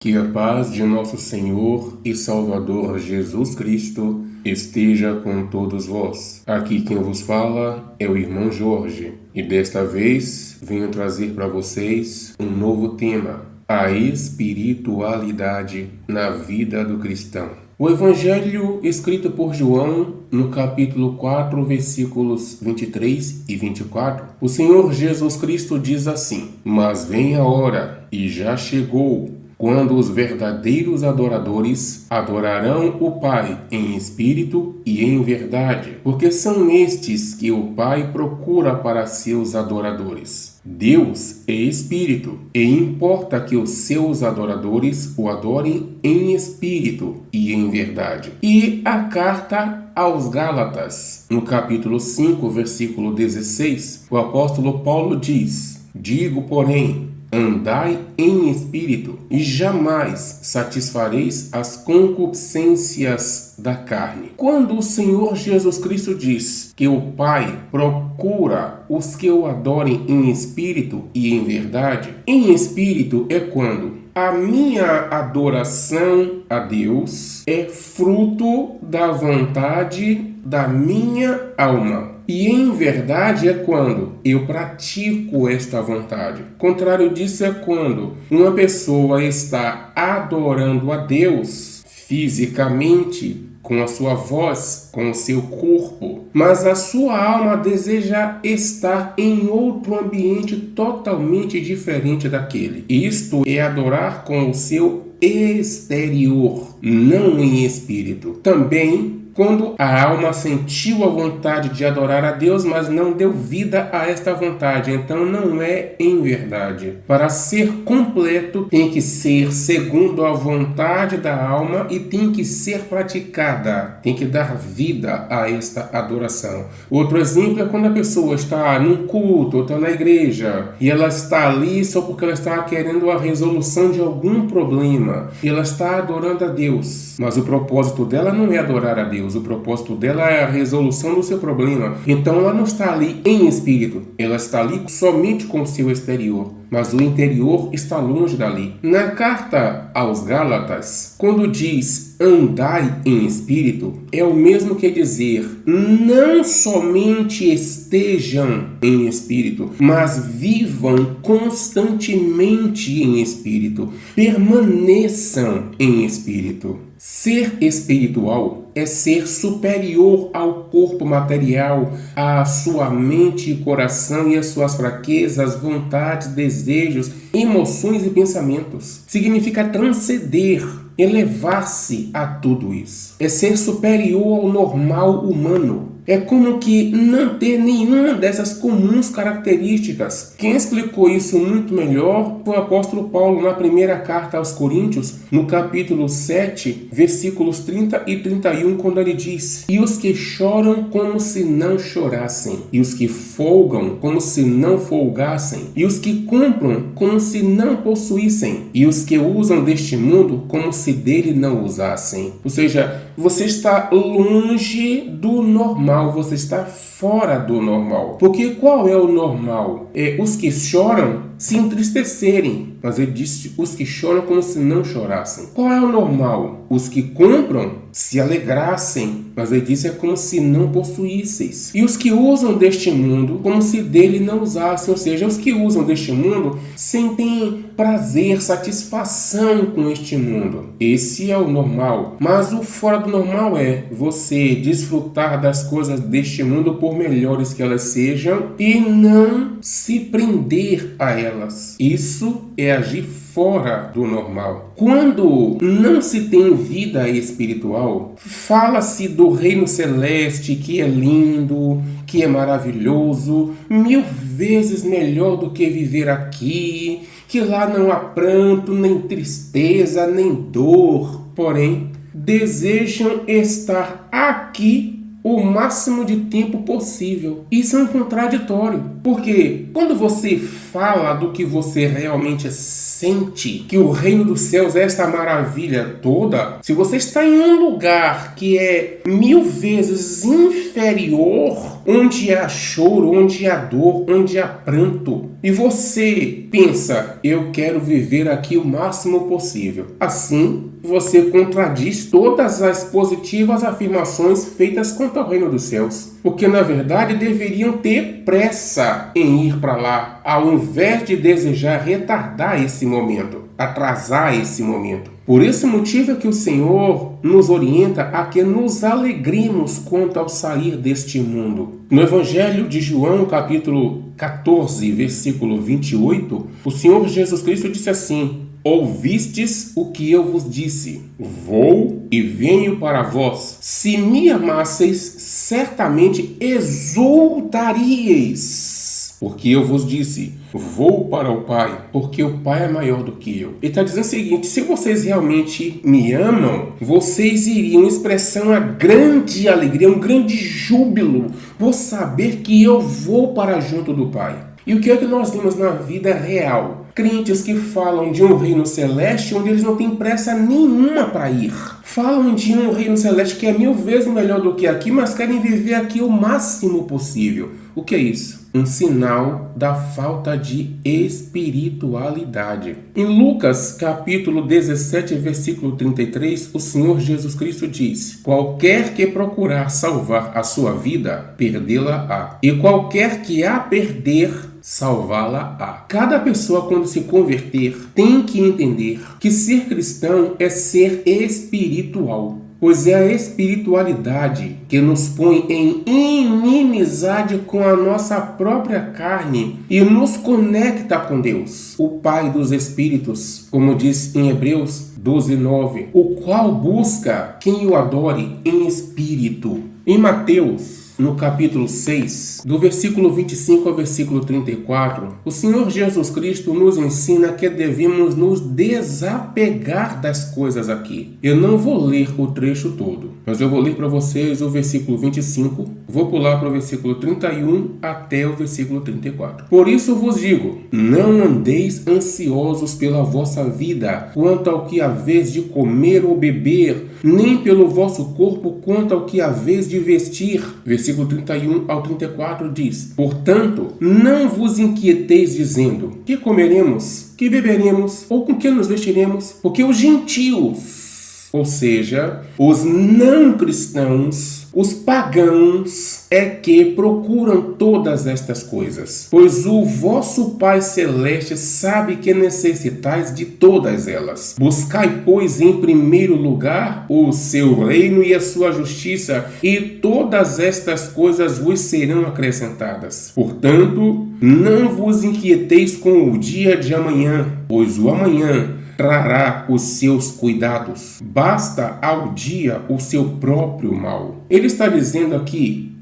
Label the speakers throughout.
Speaker 1: Que a paz de nosso Senhor e Salvador Jesus Cristo esteja com todos vós. Aqui quem vos fala é o irmão Jorge e desta vez venho trazer para vocês um novo tema: a espiritualidade na vida do cristão. O Evangelho escrito por João, no capítulo 4, versículos 23 e 24, o Senhor Jesus Cristo diz assim: Mas vem a hora, e já chegou, quando os verdadeiros adoradores adorarão o Pai em espírito e em verdade, porque são estes que o Pai procura para seus adoradores. Deus é espírito, e importa que os seus adoradores o adorem em espírito e em verdade. E a carta aos Gálatas, no capítulo 5, versículo 16, o apóstolo Paulo diz: Digo, porém, andai em espírito, e jamais satisfareis as concupiscências da carne. Quando o Senhor Jesus Cristo diz que o Pai procura os que o adorem em espírito e em verdade, em espírito é quando a minha adoração a Deus é fruto da vontade da minha alma. E em verdade é quando eu pratico esta vontade. Contrário disso é quando uma pessoa está adorando a Deus fisicamente, com a sua voz, com o seu corpo, mas a sua alma deseja estar em outro ambiente totalmente diferente daquele. Isto é adorar com o seu exterior, não em espírito. Também quando a alma sentiu a vontade de adorar a Deus, mas não deu vida a esta vontade, então não é em verdade. Para ser completo, tem que ser segundo a vontade da alma e tem que ser praticada, tem que dar vida a esta adoração. Outro exemplo é quando a pessoa está num culto, ou está na igreja, e ela está ali só porque ela está querendo a resolução de algum problema, e ela está adorando a Deus, mas o propósito dela não é adorar a Deus. O propósito dela é a resolução do seu problema. Então ela não está ali em espírito, ela está ali somente com o seu exterior, mas o interior está longe dali. Na carta aos Gálatas, quando diz andai em espírito, é o mesmo que dizer não somente estejam em espírito, mas vivam constantemente em espírito, permaneçam em espírito. Ser espiritual é ser superior ao corpo material, à sua mente e coração e às suas fraquezas, vontades, desejos, emoções e pensamentos. Significa transcender, elevar-se a tudo isso. É ser superior ao normal humano. É como que não ter nenhuma dessas comuns características. Quem explicou isso muito melhor foi o apóstolo Paulo na primeira carta aos Coríntios, no capítulo 7, versículos 30 e 31, quando ele diz: E os que choram como se não chorassem, e os que folgam como se não folgassem, e os que compram como se não possuíssem, e os que usam deste mundo como se dele não usassem. Ou seja, você está longe do normal. Você está fora do normal. Porque qual é o normal? É os que choram se entristecerem. Mas ele disse os que choram como se não chorassem. Qual é o normal? Os que compram se alegrassem. Mas ele disse é como se não possuísseis. E os que usam deste mundo como se dele não usassem. Ou seja, os que usam deste mundo sentem prazer, satisfação com este mundo. Esse é o normal. Mas o fora do normal é você desfrutar das coisas deste mundo por melhores que elas sejam e não se prender a elas. Isso é agir fora do normal. Quando não se tem vida espiritual, fala-se do reino celeste que é lindo, que é maravilhoso, 1000 vezes melhor do que viver aqui, que lá não há pranto, nem tristeza, nem dor. Porém, desejam estar aqui o máximo de tempo possível. Isso é um contraditório, porque quando você fala do que você realmente sente, que o reino dos céus é esta maravilha toda, se você está em um lugar que é 1000 vezes inferior, onde há choro, onde há dor, onde há pranto, e você pensa, eu quero viver aqui o máximo possível. Assim, você contradiz todas as positivas afirmações feitas quanto ao reino dos céus. Porque, na verdade, deveriam ter pressa em ir para lá, ao invés de desejar retardar esse momento, atrasar esse momento. Por esse motivo é que o Senhor nos orienta a que nos alegremos quanto ao sair deste mundo. No Evangelho de João, capítulo 14, versículo 28, o Senhor Jesus Cristo disse assim: ouvistes o que eu vos disse, vou e venho para vós. Se me amasseis, certamente exultaríeis. Porque eu vos disse, vou para o Pai, porque o Pai é maior do que eu. Ele está dizendo o seguinte: se vocês realmente me amam, vocês iriam expressar uma grande alegria, um grande júbilo, por saber que eu vou para junto do Pai. E o que é que nós vimos na vida real? Crentes que falam de um reino celeste onde eles não têm pressa nenhuma para ir. Falam de um reino celeste que é 1000 vezes melhor do que aqui, mas querem viver aqui o máximo possível. O que é isso? Um sinal da falta de espiritualidade. Em Lucas, capítulo 17, versículo 33, o Senhor Jesus Cristo diz: qualquer que procurar salvar a sua vida, perdê-la-á. E qualquer que a perder, salvá-la-á. Cada pessoa, quando se converter, tem que entender que ser cristão é ser espiritual. Pois é a espiritualidade que nos põe em inimizade com a nossa própria carne e nos conecta com Deus, o Pai dos Espíritos, como diz em Hebreus 12:9, o qual busca quem o adore em espírito. Em Mateus, no capítulo 6, do versículo 25 ao versículo 34, o Senhor Jesus Cristo nos ensina que devemos nos desapegar das coisas aqui. Eu não vou ler o trecho todo, mas eu vou ler para vocês o versículo 25, vou pular para o versículo 31 até o versículo 34. Por isso vos digo, não andeis ansiosos pela vossa vida, quanto ao que haveis de comer ou beber, nem pelo vosso corpo quanto ao que haveis de vestir. Versículo 31 ao 34 diz: portanto, não vos inquieteis dizendo, que comeremos, que beberemos, ou com que nos vestiremos, porque os gentios, ou seja, os não cristãos, os pagãos, é que procuram todas estas coisas, pois o vosso Pai Celeste sabe que necessitais de todas elas. Buscai, pois, em primeiro lugar o seu reino e a sua justiça, e todas estas coisas vos serão acrescentadas. Portanto, não vos inquieteis com o dia de amanhã, pois o amanhã trará os seus cuidados. Basta ao dia o seu próprio mal. Ele está dizendo aqui,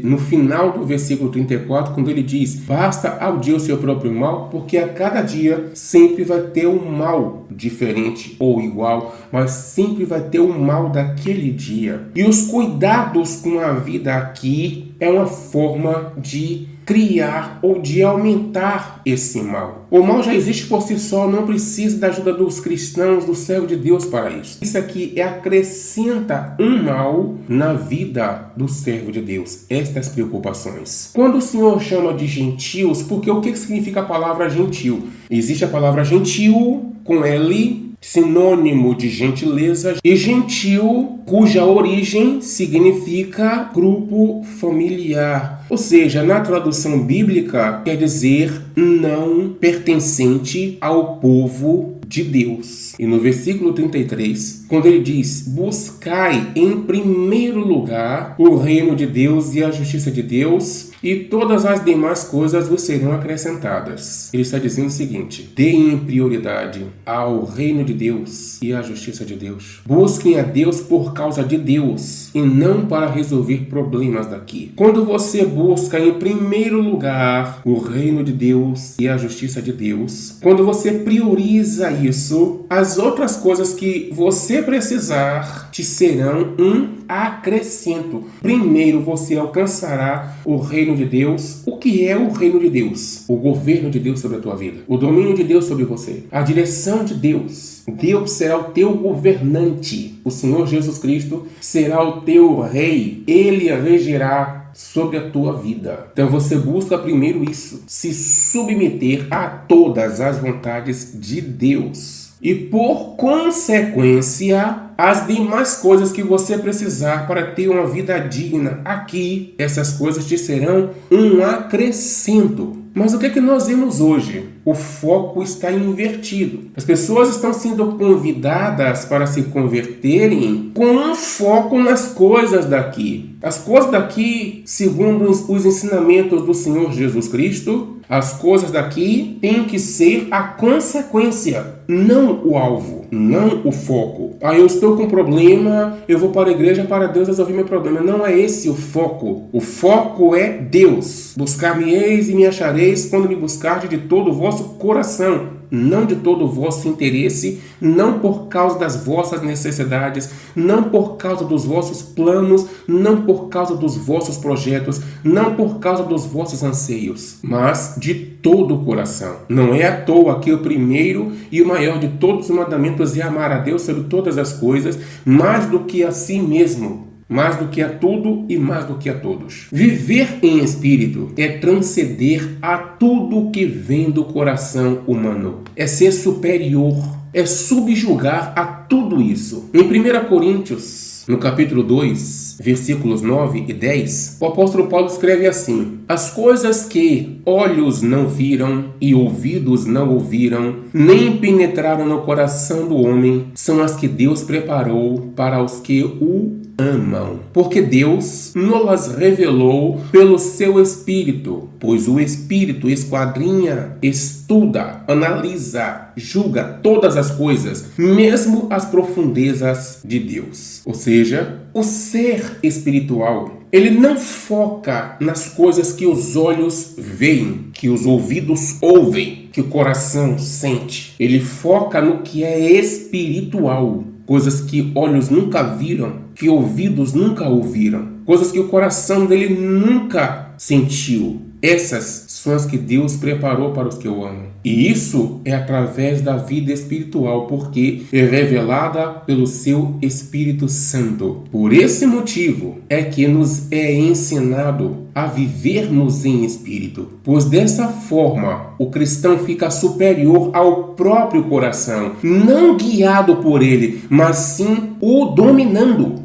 Speaker 1: no final do versículo 34, quando ele diz, basta ao dia o seu próprio mal, porque a cada dia sempre vai ter um mal diferente ou igual, mas sempre vai ter um mal daquele dia. E os cuidados com a vida aqui é uma forma de criar ou de aumentar esse mal. O mal já existe por si só, não precisa da ajuda dos cristãos, do servo de Deus para isso. Isso aqui acrescenta um mal na vida do servo de Deus. Estas preocupações. Quando o Senhor chama de gentios, porque o que significa a palavra gentil? Existe a palavra gentil com L, sinônimo de gentileza, e gentil, cuja origem significa grupo familiar. Ou seja, na tradução bíblica, quer dizer não pertencente ao povo de Deus. E no versículo 33, quando ele diz, buscai em primeiro lugar o reino de Deus e a justiça de Deus, e todas as demais coisas vos serão acrescentadas. Ele está dizendo o seguinte, deem prioridade ao reino de Deus e à justiça de Deus. Busquem a Deus por causa de Deus e não para resolver problemas daqui. Quando você busca em primeiro lugar o reino de Deus e a justiça de Deus, quando você prioriza isso, as outras coisas que você precisar te serão um acrescento. Primeiro você alcançará o reino de Deus. O que é o reino de Deus? O governo de Deus sobre a tua vida. O domínio de Deus sobre você. A direção de Deus. Deus será o teu governante. O Senhor Jesus Cristo será o teu rei. Ele regerá sobre a tua vida. Então você busca primeiro isso, se submeter a todas as vontades de Deus. E por consequência, as demais coisas que você precisar para ter uma vida digna aqui, essas coisas te serão um acrescento. Mas o que é que nós vemos hoje? O foco está invertido. As pessoas estão sendo convidadas para se converterem com um foco nas coisas daqui. As coisas daqui, segundo os ensinamentos do Senhor Jesus Cristo, as coisas daqui têm que ser a consequência, não o alvo, não o foco. Eu estou com um problema, eu vou para a igreja para Deus resolver meu problema. Não é esse o foco. O foco é Deus. Buscar-me-eis e me achareis quando me buscardes de todo o vosso coração. Não de todo o vosso interesse, não por causa das vossas necessidades, não por causa dos vossos planos, não por causa dos vossos projetos, não por causa dos vossos anseios, mas de todo o coração. Não é à toa que o primeiro e o maior de todos os mandamentos é amar a Deus sobre todas as coisas, mais do que a si mesmo. Mais do que a tudo e mais do que a todos. Viver em espírito é transcender a tudo que vem do coração humano. É ser superior, é subjugar a tudo isso. Em 1 Coríntios, no capítulo 2, versículos 9 e 10, o apóstolo Paulo escreve assim: as coisas que olhos não viram e ouvidos não ouviram, nem penetraram no coração do homem, são as que Deus preparou para os que o amam. Porque Deus nos revelou pelo seu Espírito, pois o Espírito esquadrinha, estuda, analisa, julga todas as coisas, mesmo as profundezas de Deus. Ou seja, o ser espiritual, ele não foca nas coisas que os olhos veem, que os ouvidos ouvem, que o coração sente. Ele foca no que é espiritual. Coisas que olhos nunca viram, que ouvidos nunca ouviram. Coisas que o coração dele nunca sentiu. Essas são as que Deus preparou para os que o amam. E isso é através da vida espiritual, porque é revelada pelo seu Espírito Santo. Por esse motivo é que nos é ensinado a vivermos em espírito, pois dessa forma o cristão fica superior ao próprio coração, não guiado por ele, mas sim o dominando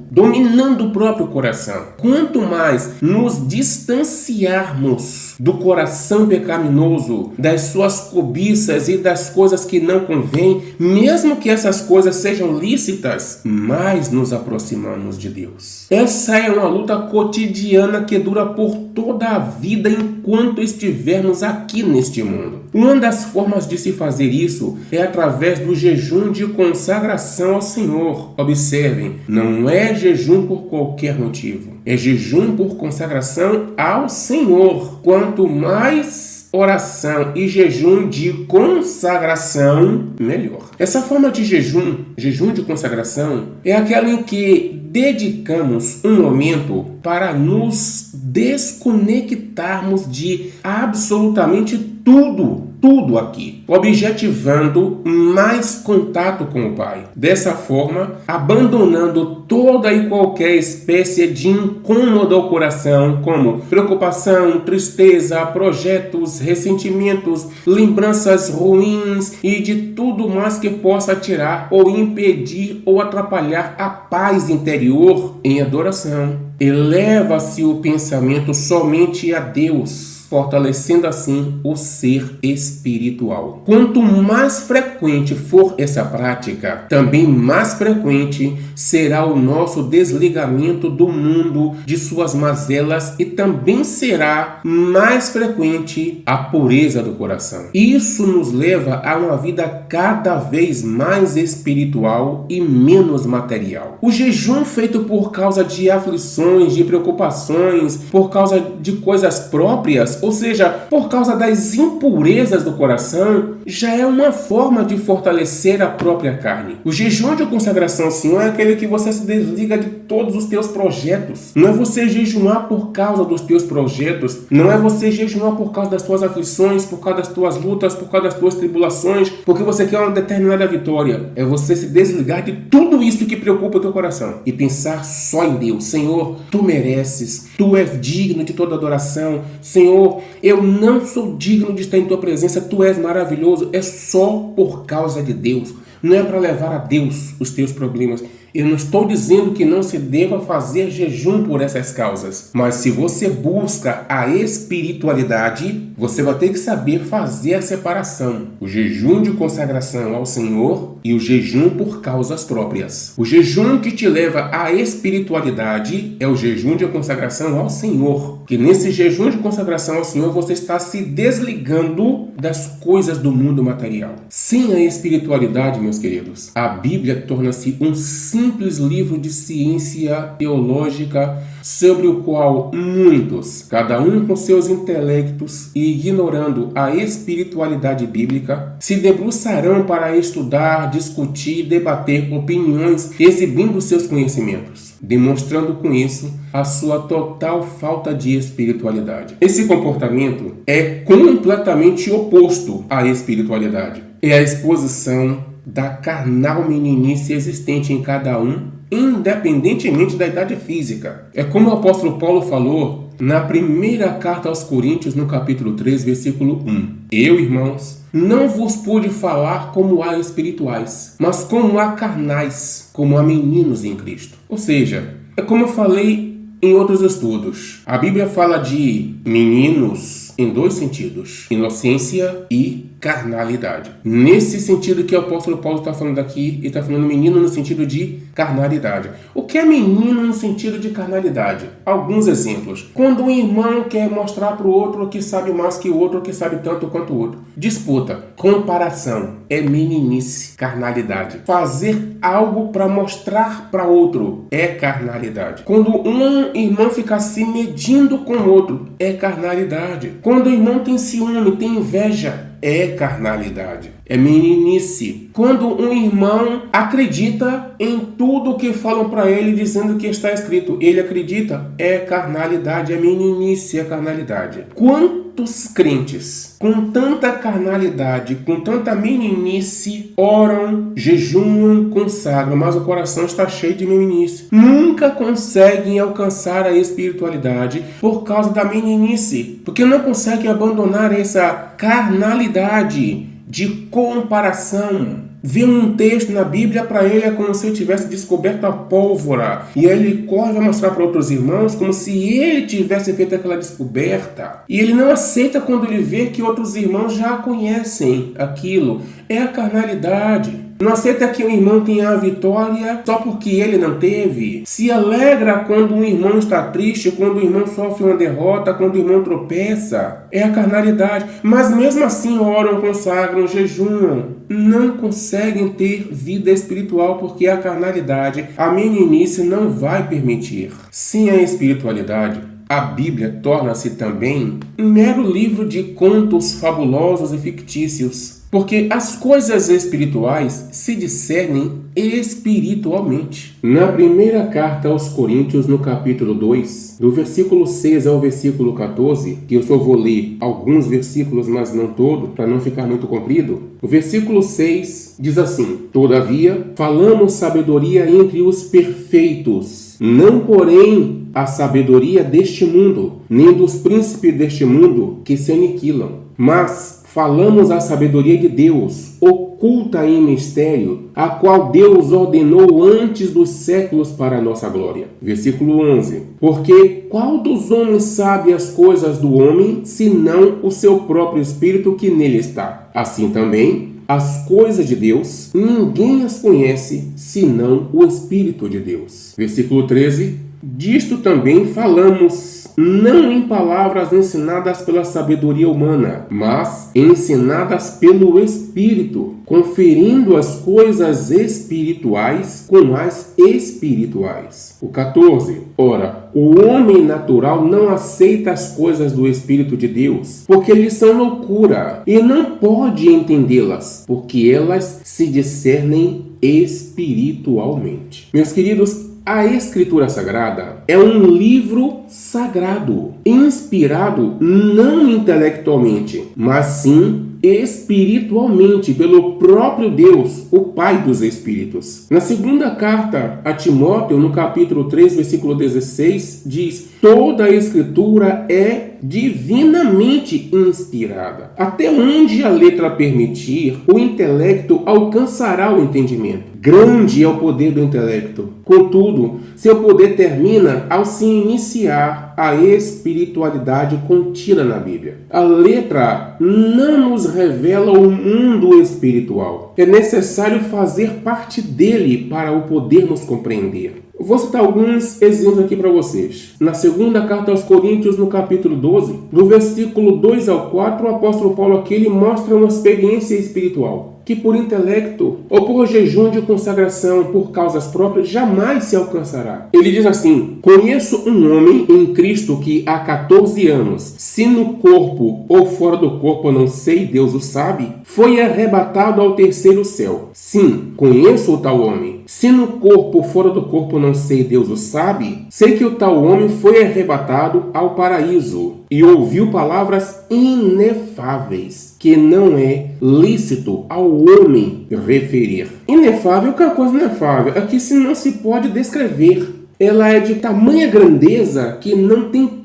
Speaker 1: o próprio coração. Quanto mais nos distanciarmos do coração pecaminoso, das suas cobiças e das coisas que não convêm, mesmo que essas coisas sejam lícitas, mais nos aproximamos de Deus. Essa é uma luta cotidiana que dura por toda a vida enquanto estivermos aqui neste mundo. Uma das formas de se fazer isso é através do jejum de consagração ao Senhor. Observem, não é jejum por qualquer motivo. É jejum por consagração ao Senhor. Quanto mais oração e jejum de consagração, melhor. Essa forma de jejum de consagração, é aquela em que dedicamos um momento para nos desconectarmos de absolutamente tudo aqui, objetivando mais contato com o Pai. Dessa forma, abandonando toda e qualquer espécie de incômodo ao coração, como preocupação, tristeza, projetos, ressentimentos, lembranças ruins e de tudo mais que possa tirar ou impedir ou atrapalhar a paz interior em adoração. Eleva-se o pensamento somente a Deus, fortalecendo assim o ser espiritual. Quanto mais frequente for essa prática, também mais frequente será o nosso desligamento do mundo, de suas mazelas, e também será mais frequente a pureza do coração. Isso nos leva a uma vida cada vez mais espiritual e menos material. O jejum feito por causa de aflições, de preocupações, por causa de coisas próprias, ou seja, por causa das impurezas do coração, já é uma forma de fortalecer a própria carne. O jejum de consagração ao Senhor é aquele que você se desliga de todos os teus projetos. Não é você jejuar por causa dos teus projetos, não é você jejuar por causa das tuas aflições, por causa das tuas lutas, por causa das tuas tribulações, porque você quer uma determinada vitória. É você se desligar de tudo isso que preocupa o teu coração e pensar só em Deus. Senhor, tu mereces, tu és digno de toda adoração. Senhor, eu não sou digno de estar em tua presença, tu és maravilhoso. É só por causa de Deus. Não é para levar a Deus os teus problemas. Eu não estou dizendo que não se deva fazer jejum por essas causas. Mas se você busca a espiritualidade, você vai ter que saber fazer a separação. O jejum de consagração ao Senhor e o jejum por causas próprias. O jejum que te leva à espiritualidade é o jejum de consagração ao Senhor. Que nesse jejum de consagração ao Senhor você está se desligando das coisas do mundo material. Sem a espiritualidade, meus queridos, a Bíblia torna-se um simples livro de ciência teológica sobre o qual muitos, cada um com seus intelectos e ignorando a espiritualidade bíblica, se debruçarão para estudar, discutir, debater opiniões, exibindo seus conhecimentos, demonstrando com isso a sua total falta de espiritualidade. Esse comportamento é completamente oposto à espiritualidade. É a exposição da carnal meninice existente em cada um, independentemente da idade física. É como o apóstolo Paulo falou na primeira carta aos Coríntios, no capítulo 3, versículo 1. Eu, irmãos, não vos pude falar como a espirituais, mas como a carnais, como a meninos em Cristo. Ou seja, é como eu falei em outros estudos. A Bíblia fala de meninos em dois sentidos: inocência e carnalidade. Nesse sentido que o apóstolo Paulo está falando aqui, ele está falando menino no sentido de carnalidade. O que é menino no sentido de carnalidade? Alguns exemplos. Quando um irmão quer mostrar para o outro que sabe mais que o outro, que sabe tanto quanto o outro. Disputa, comparação, é meninice, carnalidade. Fazer algo para mostrar para outro é carnalidade. Quando um irmão fica se medindo com o outro, é carnalidade. Quando o irmão tem ciúme, tem inveja, é carnalidade, é meninice. Quando um irmão acredita em tudo que falam para ele dizendo que está escrito, ele acredita, é carnalidade, é meninice, é carnalidade. Quantos crentes com tanta carnalidade, com tanta meninice, oram, jejuam, consagram, mas o coração está cheio de meninice. Nunca conseguem alcançar a espiritualidade por causa da meninice, porque não conseguem abandonar essa carnalidade de comparação. Ver um texto na Bíblia para ele é como se ele tivesse descoberto a pólvora. E aí ele corre a mostrar para outros irmãos como se ele tivesse feito aquela descoberta. E ele não aceita quando ele vê que outros irmãos já conhecem aquilo. É a carnalidade. Não aceita que um irmão tenha a vitória só porque ele não teve. Se alegra quando um irmão está triste, quando o irmão sofre uma derrota, quando o irmão tropeça. É a carnalidade. Mas mesmo assim oram, consagram, jejuam. Não conseguem ter vida espiritual porque a carnalidade, a meninice não vai permitir. Sem a espiritualidade, a Bíblia torna-se também um mero livro de contos fabulosos e fictícios. Porque as coisas espirituais se discernem espiritualmente. Na primeira carta aos Coríntios, no capítulo 2, do versículo 6 ao versículo 14, que eu só vou ler alguns versículos, mas não todo, para não ficar muito comprido. O versículo 6 diz assim: Todavia, falamos sabedoria entre os perfeitos, não porém a sabedoria deste mundo, nem dos príncipes deste mundo que se aniquilam, mas falamos a sabedoria de Deus, oculta em mistério, a qual Deus ordenou antes dos séculos para a nossa glória. Versículo 11. Porque qual dos homens sabe as coisas do homem, senão o seu próprio espírito que nele está? Assim também, as coisas de Deus, ninguém as conhece, senão o Espírito de Deus. Versículo 13. Disto também falamos não em palavras ensinadas pela sabedoria humana, mas ensinadas pelo Espírito, conferindo as coisas espirituais com as espirituais. O 14. Ora, o homem natural não aceita as coisas do Espírito de Deus, porque lhes são loucura, e não pode entendê-las, porque elas se discernem espiritualmente. Meus queridos, a Escritura Sagrada é um livro sagrado, inspirado não intelectualmente, mas sim espiritualmente pelo próprio Deus, o Pai dos Espíritos. Na segunda carta a Timóteo, no capítulo 3, versículo 16, diz: toda a Escritura é divinamente inspirada. Até onde a letra permitir, o intelecto alcançará o entendimento. Grande é o poder do intelecto. Contudo, seu poder termina ao se iniciar a espiritualidade contida na Bíblia. A letra não nos revela o mundo espiritual. É necessário fazer parte dele para o podermos compreender. Vou citar alguns exemplos aqui para vocês. Na segunda carta aos Coríntios, no capítulo 12, do versículo 2 ao 4, o apóstolo Paulo aqui ele mostra uma experiência espiritual que por intelecto ou por jejum de consagração por causas próprias jamais se alcançará. Ele diz assim: conheço um homem em Cristo que há 14 anos, se no corpo ou fora do corpo, não sei, Deus o sabe, foi arrebatado ao terceiro céu. Sim, conheço o tal homem. Se no corpo ou fora do corpo, não sei, Deus o sabe, sei que o tal homem foi arrebatado ao paraíso e ouviu palavras inefáveis, que não é lícito ao homem referir. Inefável, que é uma coisa inefável, aqui se não se pode descrever. Ela é de tamanha grandeza que não tem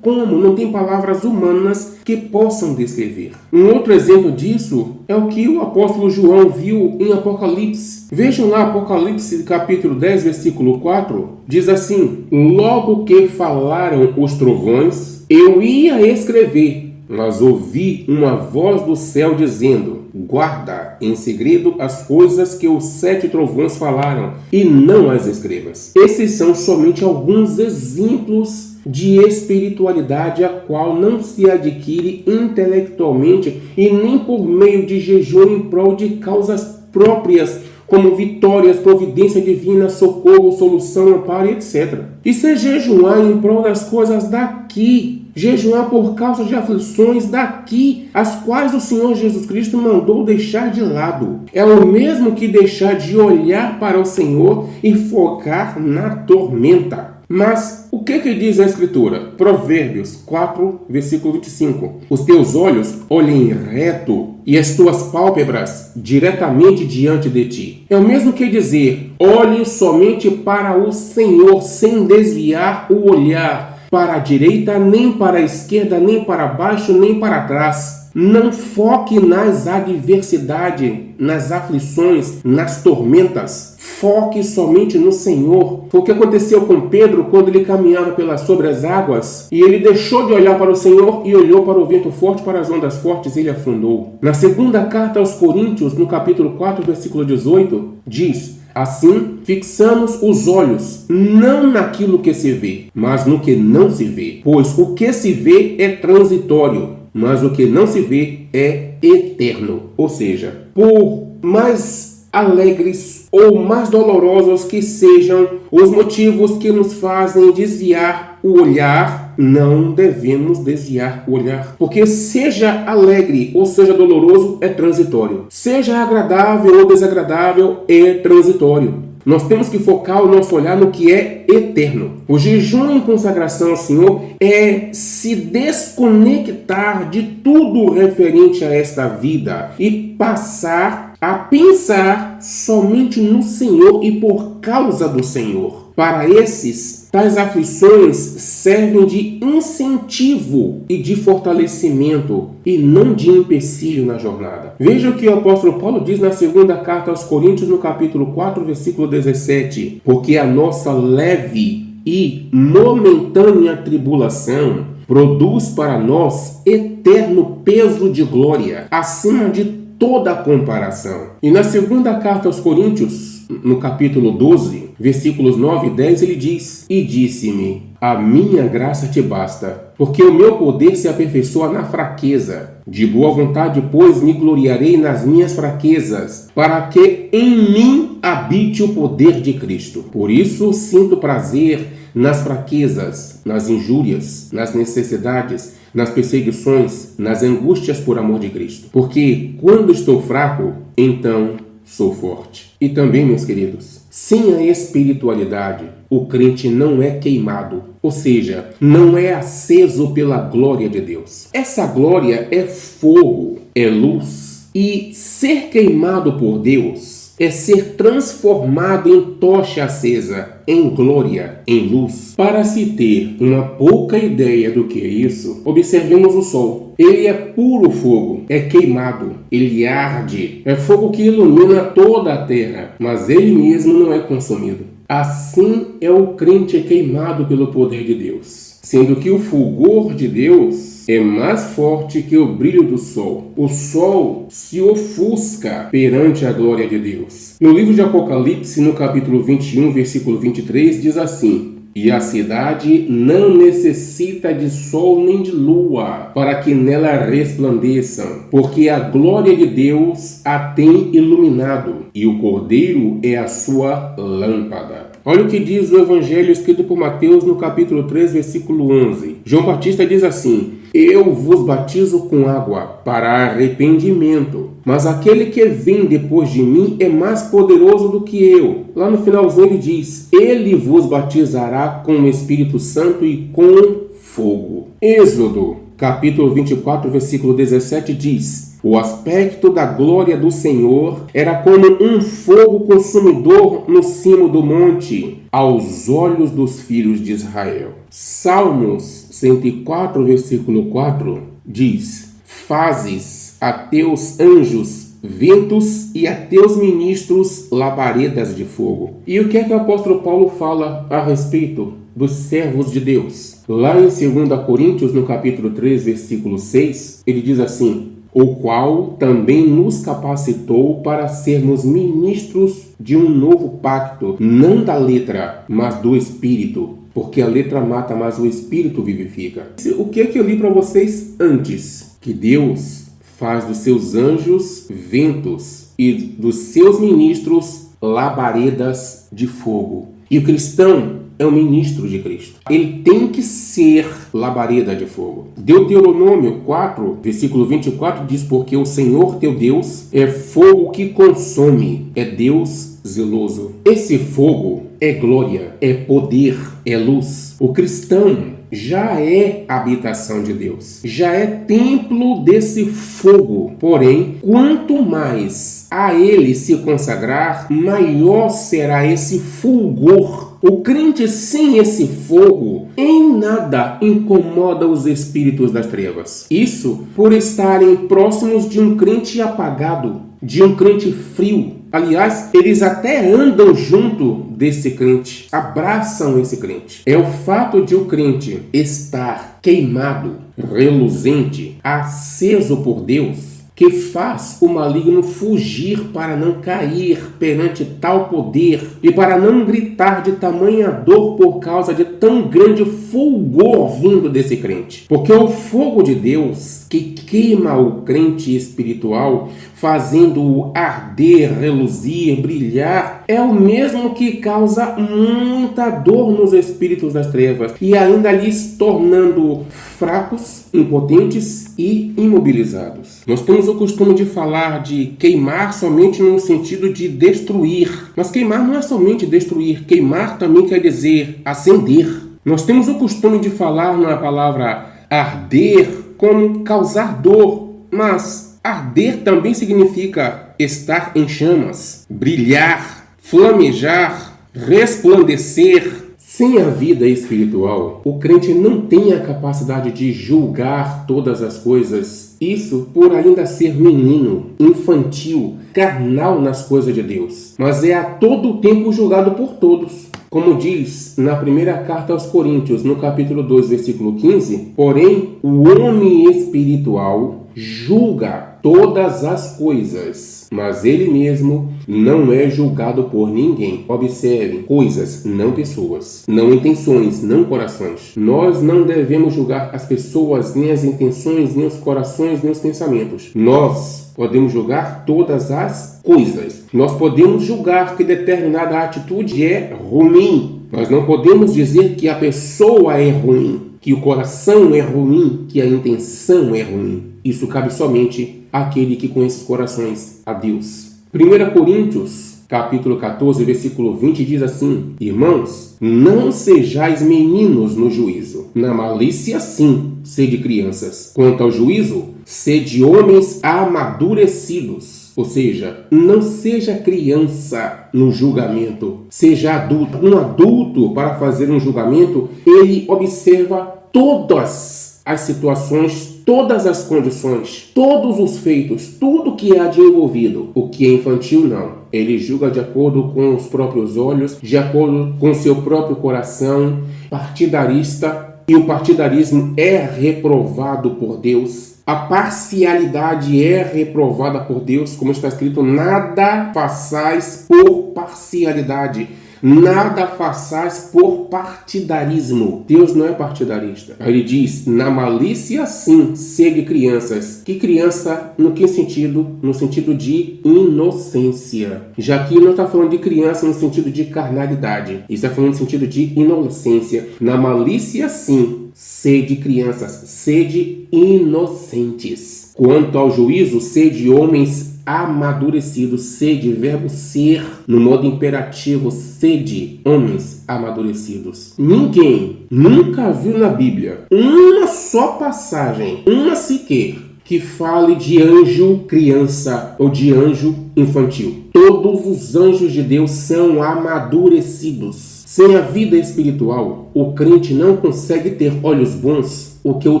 Speaker 1: palavras humanas que possam descrever. Um outro exemplo disso é o que o apóstolo João viu em Apocalipse. Vejam lá Apocalipse capítulo 10, versículo 4, diz assim: logo que falaram os trovões, eu ia escrever, mas ouvi uma voz do céu dizendo: guarda em segredo as coisas que os 7 trovões falaram, e não as escrevas. Esses são somente alguns exemplos de espiritualidade a qual não se adquire intelectualmente e nem por meio de jejum em prol de causas próprias, como vitórias, providência divina, socorro, solução, amparo, etc. Isso é jejuar em prol das coisas daqui, jejuar por causa de aflições daqui, as quais o Senhor Jesus Cristo mandou deixar de lado. É o mesmo que deixar de olhar para o Senhor e focar na tormenta. Mas o que diz a Escritura? Provérbios 4, versículo 25. Os teus olhos olhem reto e as tuas pálpebras diretamente diante de ti. É o mesmo que dizer: olhe somente para o Senhor, sem desviar o olhar para a direita, nem para a esquerda, nem para baixo, nem para trás. Não foque nas adversidades, nas aflições, nas tormentas. Foque somente no Senhor. Foi o que aconteceu com Pedro quando ele caminhava sobre as águas e ele deixou de olhar para o Senhor e olhou para o vento forte, para as ondas fortes, e ele afundou. Na segunda carta aos Coríntios, no capítulo 4, versículo 18, diz: assim, fixamos os olhos não naquilo que se vê, mas no que não se vê. Pois o que se vê é transitório, mas o que não se vê é eterno. Ou seja, por mais alegres ou mais dolorosos que sejam os motivos que nos fazem desviar o olhar, não devemos desviar o olhar. Porque seja alegre ou seja doloroso, é transitório. Seja agradável ou desagradável, é transitório. Nós temos que focar o nosso olhar no que é eterno. O jejum em consagração ao Senhor é se desconectar de tudo referente a esta vida e passar a pensar somente no Senhor e por causa do Senhor. Para esses, tais aflições servem de incentivo e de fortalecimento e não de empecilho na jornada. Veja o que o apóstolo Paulo diz na segunda carta aos Coríntios, no capítulo 4, versículo 17. Porque a nossa leve e momentânea tribulação produz para nós eterno peso de glória, acima de toda comparação. E na segunda carta aos Coríntios, no capítulo 12, versículos 9 e 10, ele diz: E disse-me, a minha graça te basta, porque o meu poder se aperfeiçoa na fraqueza. De boa vontade, pois, me gloriarei nas minhas fraquezas, para que em mim habite o poder de Cristo. Por isso sinto prazer nas fraquezas, nas injúrias, nas necessidades, nas perseguições, nas angústias por amor de Cristo. Porque quando estou fraco, então sou forte. E também, meus queridos, sem a espiritualidade, o crente não é queimado, ou seja, não é aceso pela glória de Deus. Essa glória é fogo, é luz. E ser queimado por Deus é ser transformado em tocha acesa, em glória, em luz. Para se ter uma pouca ideia do que é isso, observemos o sol. Ele é puro fogo, é queimado, ele arde, é fogo que ilumina toda a terra, mas ele mesmo não é consumido. Assim é o crente queimado pelo poder de Deus, sendo que o fulgor de Deus é mais forte que o brilho do sol. O sol se ofusca perante a glória de Deus. No livro de Apocalipse, no capítulo 21, versículo 23, diz assim: E a cidade não necessita de sol nem de lua, para que nela resplandeçam, porque a glória de Deus a tem iluminado, e o Cordeiro é a sua lâmpada. Olha o que diz o Evangelho escrito por Mateus no capítulo 3, versículo 11. João Batista diz assim: Eu vos batizo com água para arrependimento, mas aquele que vem depois de mim é mais poderoso do que eu. Lá no finalzinho ele diz: Ele vos batizará com o Espírito Santo e com fogo. Êxodo, capítulo 24, versículo 17 diz: O aspecto da glória do Senhor era como um fogo consumidor no cimo do monte, aos olhos dos filhos de Israel. Salmos 104, versículo 4 diz: Fazes a teus anjos ventos e a teus ministros labaredas de fogo. E o que é que o apóstolo Paulo fala a respeito dos servos de Deus? Lá em 2 Coríntios, no capítulo 3, versículo 6, ele diz assim: O qual também nos capacitou para sermos ministros de um novo pacto, não da letra, mas do Espírito, porque a letra mata, mas o Espírito vivifica. O que é que eu li para vocês antes? Que Deus faz dos seus anjos ventos e dos seus ministros labaredas de fogo. E o cristão é um ministro de Cristo. Ele tem que ser labareda de fogo. Deuteronômio 4, versículo 24 diz: Porque o Senhor teu Deus é fogo que consome, é Deus zeloso. Esse fogo é glória, é poder, é luz. O cristão já é habitação de Deus, já é templo desse fogo. Porém, quanto mais a ele se consagrar, maior será esse fulgor. O crente sem esse fogo em nada incomoda os espíritos das trevas. Isso por estarem próximos de um crente apagado, de um crente frio. Aliás, eles até andam junto desse crente, abraçam esse crente. É o fato de o crente estar queimado, reluzente, aceso por Deus, que faz o maligno fugir para não cair perante tal poder e para não gritar de tamanha dor por causa de tão grande fulgor vindo desse crente. Porque o fogo de Deus que queima o crente espiritual, fazendo-o arder, reluzir, brilhar, é o mesmo que causa muita dor nos espíritos das trevas e ainda lhes tornando fracos, impotentes e imobilizados. Nós temos o costume de falar de queimar somente no sentido de destruir, mas queimar não é somente destruir, queimar também quer dizer acender. Nós temos o costume de falar na palavra arder como causar dor, mas arder também significa estar em chamas, brilhar, flamejar, resplandecer. Sem a vida espiritual, o crente não tem a capacidade de julgar todas as coisas. Isso por ainda ser menino, infantil, carnal nas coisas de Deus. Mas é a todo tempo julgado por todos. Como diz na primeira carta aos Coríntios, no capítulo 2, versículo 15, porém, o homem espiritual julga todas as coisas, mas ele mesmo não é julgado por ninguém. Observem, coisas, não pessoas, não intenções, não corações. Nós não devemos julgar as pessoas, nem as intenções, nem os corações, nem os pensamentos. Nós podemos julgar todas as coisas. Nós podemos julgar que determinada atitude é ruim. Nós não podemos dizer que a pessoa é ruim, que o coração é ruim, que a intenção é ruim. Isso cabe somente àquele que conhece os corações, a Deus. 1 Coríntios, capítulo 14, versículo 20, diz assim: Irmãos, não sejais meninos no juízo. Na malícia, sim, sede crianças. Quanto ao juízo, sede homens amadurecidos. Ou seja, não seja criança no julgamento, seja adulto. Um adulto, para fazer um julgamento, ele observa todas as situações, todas as condições, todos os feitos, tudo que há de envolvido. O que é infantil, não. Ele julga de acordo com os próprios olhos, de acordo com seu próprio coração, partidarista. E o partidarismo é reprovado por Deus. A parcialidade é reprovada por Deus, como está escrito: nada façais por parcialidade, nada façais por partidarismo. Deus não é partidarista. Ele diz: na malícia, sim, sede crianças. Que criança, no que sentido? No sentido de inocência. Já que não está falando de criança no sentido de carnalidade, está falando no sentido de inocência. Na malícia, sim, sede crianças, sede inocentes. Quanto ao juízo, sede homens amadurecidos, sede, verbo ser, no modo imperativo, sede, homens amadurecidos. Ninguém nunca viu na Bíblia uma só passagem, uma sequer, que fale de anjo criança ou de anjo infantil. Todos os anjos de Deus são amadurecidos. Sem a vida espiritual, o crente não consegue ter olhos bons, o que o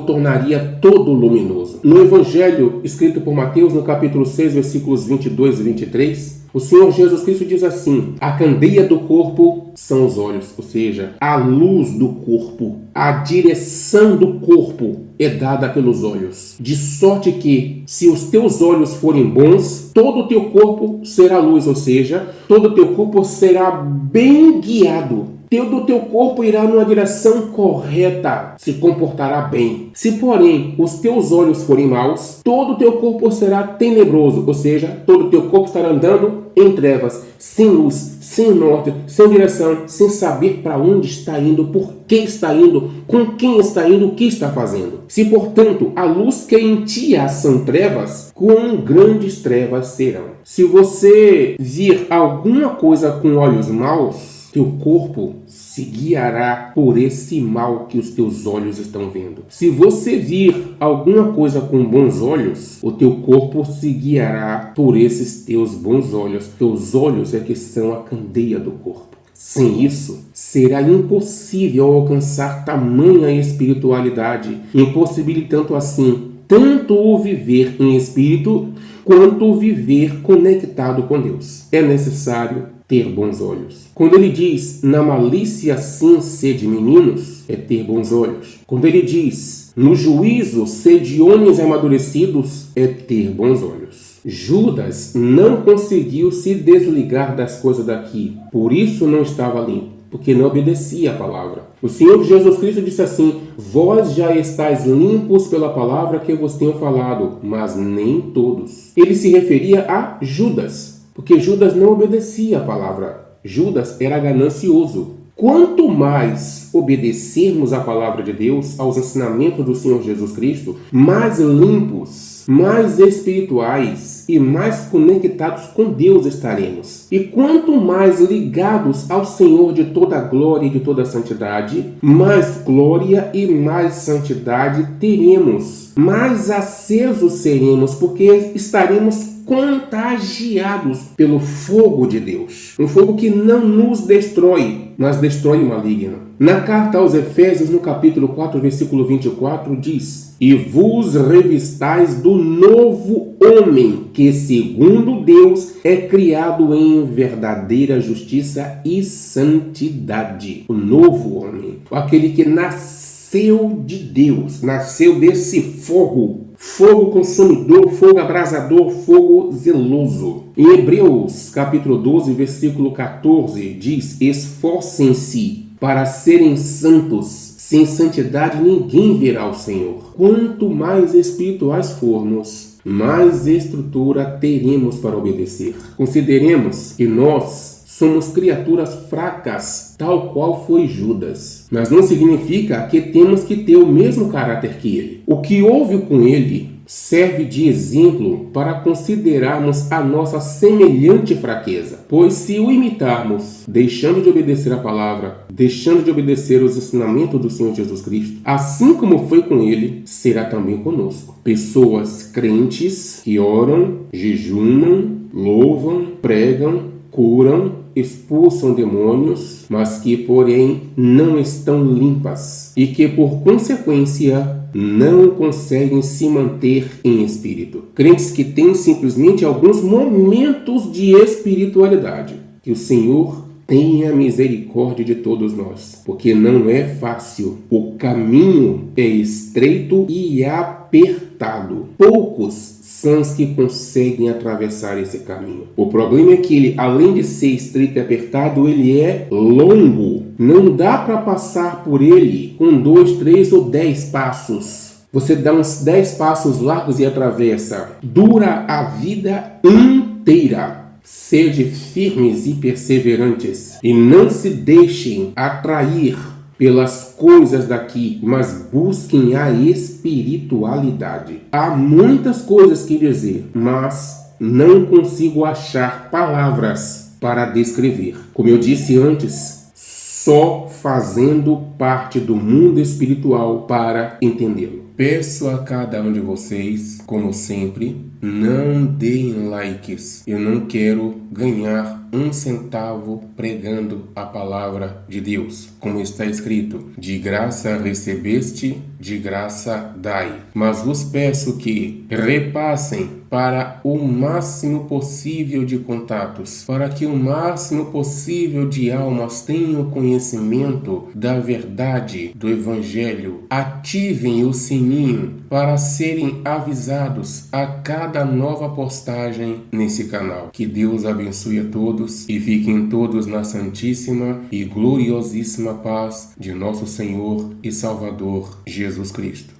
Speaker 1: tornaria todo luminoso. No Evangelho escrito por Mateus, no capítulo 6, versículos 22 e 23, o Senhor Jesus Cristo diz assim: a candeia do corpo são os olhos, ou seja, a luz do corpo, a direção do corpo é dada pelos olhos. De sorte que, se os teus olhos forem bons, todo o teu corpo será luz, ou seja, todo o teu corpo será bem guiado. Todo o teu corpo irá numa direção correta, se comportará bem. Se, porém, os teus olhos forem maus, todo o teu corpo será tenebroso, ou seja, todo o teu corpo estará andando em trevas, sem luz, sem norte, sem direção, sem saber para onde está indo, por que está indo, com quem está indo, o que está fazendo. Se, portanto, a luz que em ti há são trevas, quão grandes trevas serão. Se você vir alguma coisa com olhos maus, teu corpo se guiará por esse mal que os teus olhos estão vendo. Se você vir alguma coisa com bons olhos, o teu corpo se guiará por esses teus bons olhos. Teus olhos é que são a candeia do corpo. Sem isso, será impossível alcançar tamanha espiritualidade, impossibilitando assim tanto o viver em espírito quanto o viver conectado com Deus. É necessário ter bons olhos. Quando ele diz, na malícia sim sede meninos, é ter bons olhos. Quando ele diz, no juízo sede homens amadurecidos, é ter bons olhos. Judas não conseguiu se desligar das coisas daqui, por isso não estava limpo, porque não obedecia a palavra. O Senhor Jesus Cristo disse assim: vós já estáis limpos pela palavra que vos tenho falado, mas nem todos. Ele se referia a Judas, porque Judas não obedecia a palavra. Judas era ganancioso. Quanto mais obedecermos à palavra de Deus, aos ensinamentos do Senhor Jesus Cristo, mais limpos, mais espirituais e mais conectados com Deus estaremos. E quanto mais ligados ao Senhor de toda glória e de toda santidade, mais glória e mais santidade teremos. Mais acesos seremos, porque estaremos contagiados pelo fogo de Deus. Um fogo que não nos destrói, mas destrói o maligno. Na carta aos Efésios, no capítulo 4, versículo 24, diz: e vos revistais do novo homem, que segundo Deus é criado em verdadeira justiça e santidade. O novo homem, aquele que nasceu de Deus, nasceu desse fogo fogo consumidor, fogo abrasador, fogo zeloso. Em Hebreus, capítulo 12, versículo 14, diz: esforcem-se para serem santos. Sem santidade ninguém verá o Senhor. Quanto mais espirituais formos, mais estrutura teremos para obedecer. Consideremos que nós somos criaturas fracas, tal qual foi Judas. Mas não significa que temos que ter o mesmo caráter que ele. O que houve com ele serve de exemplo para considerarmos a nossa semelhante fraqueza. Pois se o imitarmos, deixando de obedecer a palavra, deixando de obedecer os ensinamentos do Senhor Jesus Cristo, assim como foi com ele, será também conosco. Pessoas crentes que oram, jejumam, louvam, pregam, curam, expulsam demônios, mas que, porém, não estão limpas e que, por consequência, não conseguem se manter em espírito. Crentes que têm simplesmente alguns momentos de espiritualidade. Que o Senhor tenha misericórdia de todos nós, porque não é fácil. O caminho é estreito e apertado. Poucos são os que conseguem atravessar esse caminho. O problema é que ele, além de ser estreito e apertado, ele é longo. Não dá para passar por ele com 2, 3 ou 10 passos. Você dá uns 10 passos largos e atravessa. Dura a vida inteira. Sede firmes e perseverantes e não se deixem atrair pelas coisas daqui, mas busquem a espiritualidade. Há muitas coisas que dizer, mas não consigo achar palavras para descrever. Como eu disse antes, só fazendo parte do mundo espiritual para entendê-lo. Peço a cada um de vocês, como sempre, não deem likes. Eu não quero ganhar 1 centavo pregando a palavra de Deus. Como está escrito, de graça recebeste, de graça dai. Mas vos peço que repassem para o máximo possível de contatos, para que o máximo possível de almas tenham conhecimento da verdade do Evangelho. Ativem o sininho para serem avisados a cada nova postagem nesse canal. Que Deus abençoe a todos e fiquem todos na santíssima e gloriosíssima paz de nosso Senhor e Salvador Jesus Cristo.